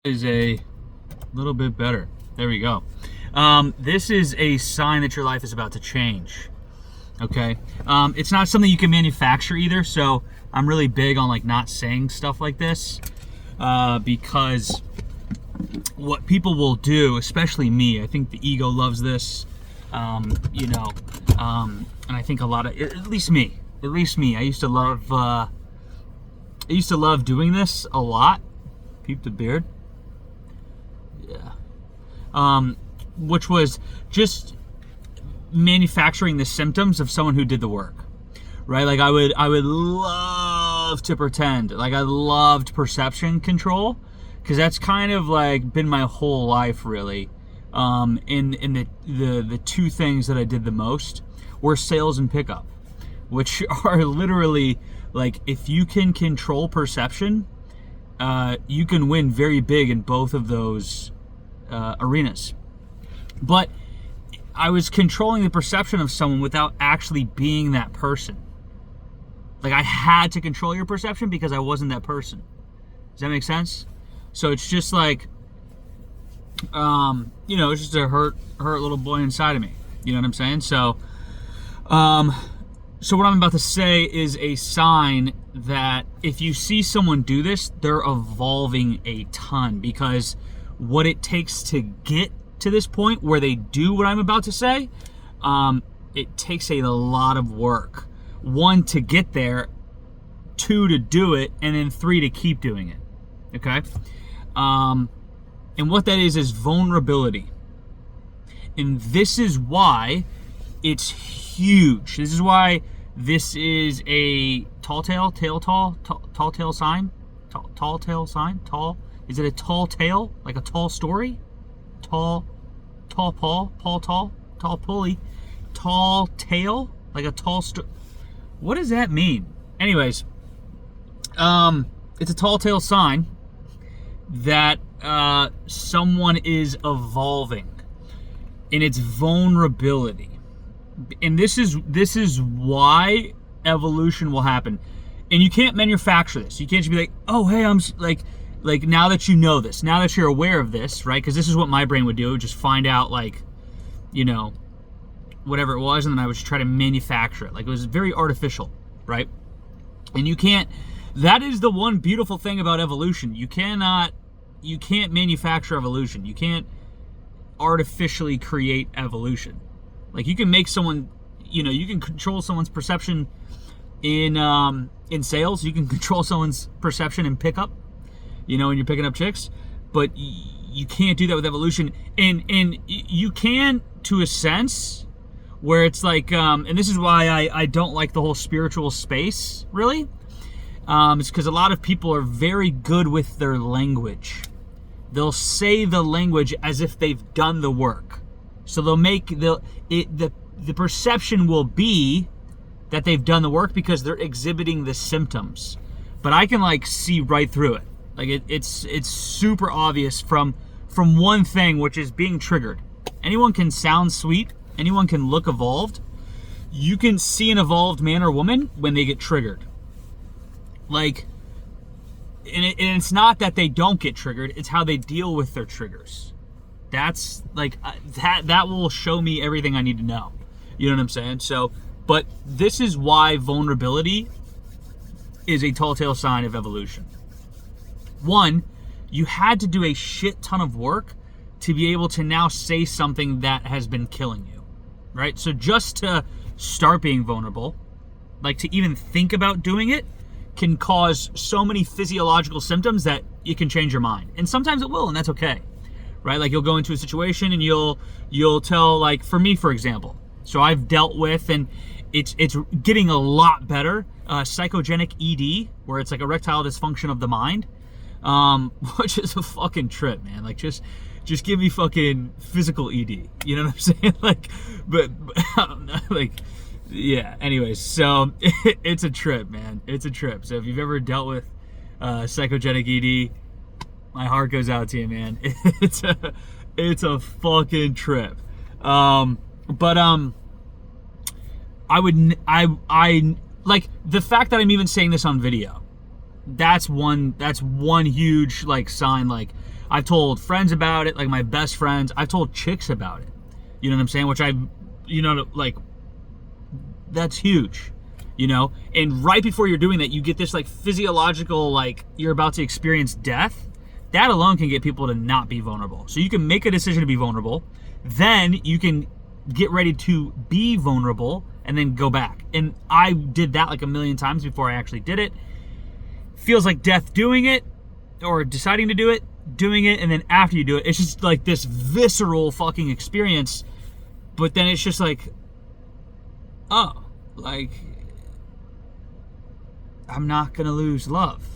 Is a little bit better. There we go. This is a sign that your life is about to change. Okay. It's not something you can manufacture either, so I'm really big on like not saying stuff like this because what people will do, especially me, I think the ego loves this, and I think a lot of, at least me, I used to love doing this a lot. Peep the beard. Yeah. Which was just manufacturing the symptoms of someone who did the work, right? Like I would love to pretend like I loved perception control, because that's kind of like been my whole life really. In the two things that I did the most were sales and pickup, which are literally like, if you can control perception, you can win very big in both of those arenas. But I was controlling the perception of someone without actually being that person. Like I had to control your perception because I wasn't that person. Does that make sense? So it's just like, it's just a hurt little boy inside of me. You know what I'm saying? So what I'm about to say is a sign that if you see someone do this, they're evolving a ton, because what it takes to get to this point where they do what I'm about to say, it takes a lot of work. 1, to get there, 2, to do it, and then 3, to keep doing it. Okay? And what that is vulnerability. And this is why it's huge. This is why this is a tall tale sign. Tall. Is it a tall tale? Like a tall story? Tall pulley. Tall tale? Like a tall what does that mean? Anyways, it's a tall tale sign that someone is evolving in its vulnerability. And this is why evolution will happen. And you can't manufacture this. You can't just be like, oh, hey, I'm like now that you know this, now that you're aware of this, right? Because this is what my brain would do. It would just find out, like, whatever it was, and then I would just try to manufacture it. Like, it was very artificial, right? And you can't, that is the one beautiful thing about evolution. You can't manufacture evolution. You can't artificially create evolution. Like, you can make someone, you can control someone's perception in sales. You can control someone's perception in pickup, when you're picking up chicks, but you can't do that with evolution. And you can, to a sense, where it's like, and this is why I don't like the whole spiritual space, really. It's because a lot of people are very good with their language. They'll say the language as if they've done the work. So the perception will be that they've done the work because they're exhibiting the symptoms. But I can like see right through it. Like it's super obvious from one thing, which is being triggered. Anyone can sound sweet. Anyone can look evolved. You can see an evolved man or woman when they get triggered. Like, and it's not that they don't get triggered. It's how they deal with their triggers. That's like, that will show me everything I need to know. You know what I'm saying? So, but this is why vulnerability is a tall tale sign of evolution. 1, you had to do a shit ton of work to be able to now say something that has been killing you, right? So just to start being vulnerable, like to even think about doing it, can cause so many physiological symptoms that you can change your mind. And sometimes it will, and that's okay, right? Like you'll go into a situation and you'll tell, like for me, for example, so I've dealt with, and it's getting a lot better, psychogenic ED, where it's like erectile dysfunction of the mind, which is a fucking trip, man. Like just give me fucking physical ED. You know what I'm saying? Like, but I don't know, like, yeah. Anyways, so it's a trip, man. It's a trip. So if you've ever dealt with psychogenic ED, my heart goes out to you, man. It's a fucking trip. But I like the fact that I'm even saying this on video. That's one huge like sign. Like I've told friends about it, like my best friends. I've told chicks about it. You know what I'm saying? Which like, that's huge. And right before you're doing that, you get this like physiological, like you're about to experience death. That alone can get people to not be vulnerable. So you can make a decision to be vulnerable, then you can get ready to be vulnerable and then go back. And I did that like a million times before I actually did it. Feels like death doing it, or deciding to do it, doing it, and then after you do it, it's just like this visceral fucking experience. But then it's just like, oh, like, I'm not gonna lose love.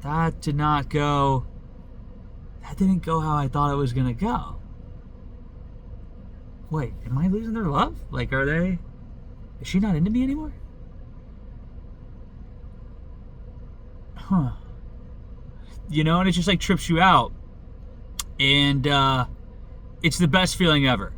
That didn't go how I thought it was gonna go. Wait, am I losing their love? Like, is she not into me anymore? And it just like trips you out. And it's the best feeling ever.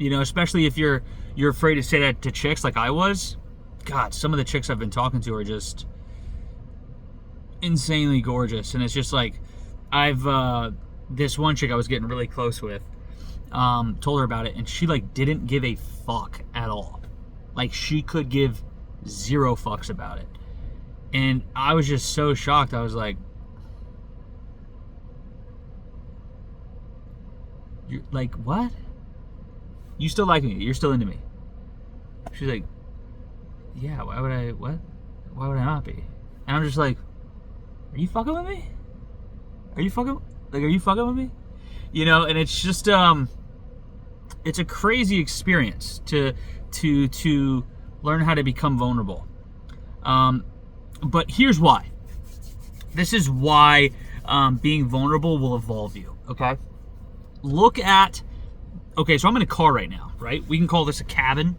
Especially if you're afraid to say that to chicks like I was. God, some of the chicks I've been talking to are just insanely gorgeous. And it's just like, this one chick I was getting really close with, told her about it, and she like didn't give a fuck at all. Like, she could give 0 fucks about it. And I was just so shocked. I was like, you're like, what? You still like me? You're still into me? She's like, yeah, why would I not be? And I'm just like, are you fucking with me? Are you fucking with me? And it's just, it's a crazy experience to learn how to become vulnerable. But here's why. This is why being vulnerable will evolve you, okay? So I'm in a car right now, right? We can call this a cabin,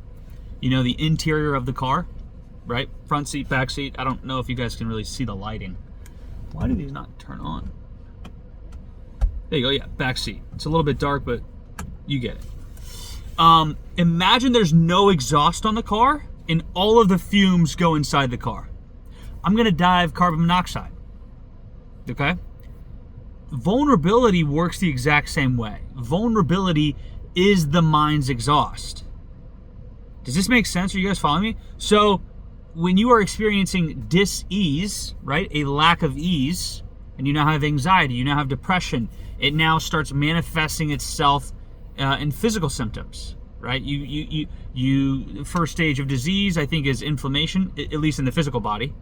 the interior of the car, right? Front seat, back seat. I don't know if you guys can really see the lighting. Why do these not turn on? There you go, yeah, back seat. It's a little bit dark, but you get it. Imagine there's no exhaust on the car and all of the fumes go inside the car. I'm gonna die of carbon monoxide, okay? Vulnerability works the exact same way. Vulnerability is the mind's exhaust. Does this make sense? Are you guys following me? So when you are experiencing dis-ease, right, a lack of ease, and you now have anxiety, you now have depression, it now starts manifesting itself in physical symptoms, right? You first stage of disease, I think, is inflammation, at least in the physical body.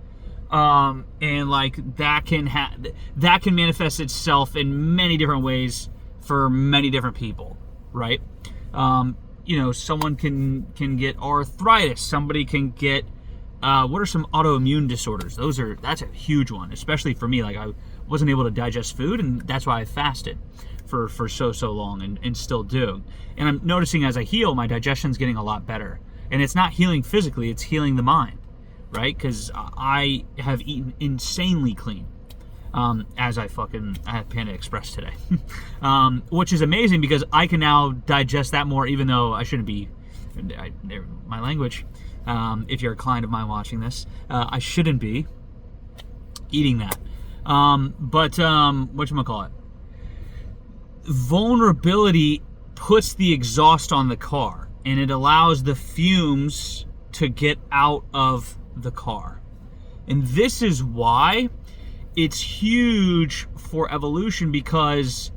And like that can manifest itself in many different ways for many different people, right? Someone can get arthritis. Somebody can get what are some autoimmune disorders? That's a huge one, especially for me. Like, I wasn't able to digest food, and that's why I fasted for so long, and still do. And I'm noticing as I heal, my digestion's getting a lot better. And it's not healing physically, it's healing the mind, right? Because I have eaten insanely clean. As I had Panda Express today. Which is amazing because I can now digest that more, even though I shouldn't be, my language, if you're a client of mine watching this, I shouldn't be eating that. But whatchamacallit? Vulnerability puts the exhaust on the car, and it allows the fumes to get out of the car. And this is why it's huge for evolution, because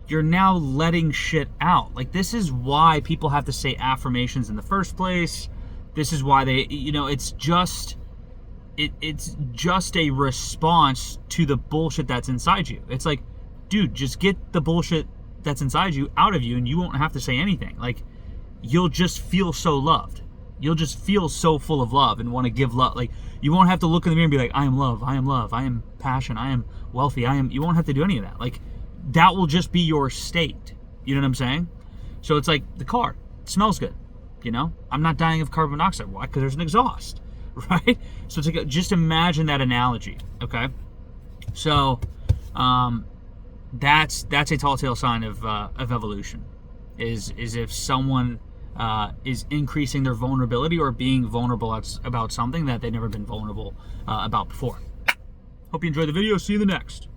you're now letting shit out. Like, this is why people have to say affirmations in the first place. This is why they, it's just a response to the bullshit that's inside you. It's like, dude, just get the bullshit that's inside you out of you, and you won't have to say anything. Like, you'll just feel so loved. You'll just feel so full of love and want to give love. Like, you won't have to look in the mirror and be like, I am love, I am passion, I am wealthy, you won't have to do any of that. Like, that will just be your state. You know what I'm saying? So it's like the car. It smells good. I'm not dying of carbon monoxide. Why? Because there's an exhaust, right? So it's like, just imagine that analogy, okay? So that's a telltale sign of evolution, is if someone is increasing their vulnerability or being vulnerable about something that they've never been vulnerable about before. Hope you enjoyed the video. See you in the next.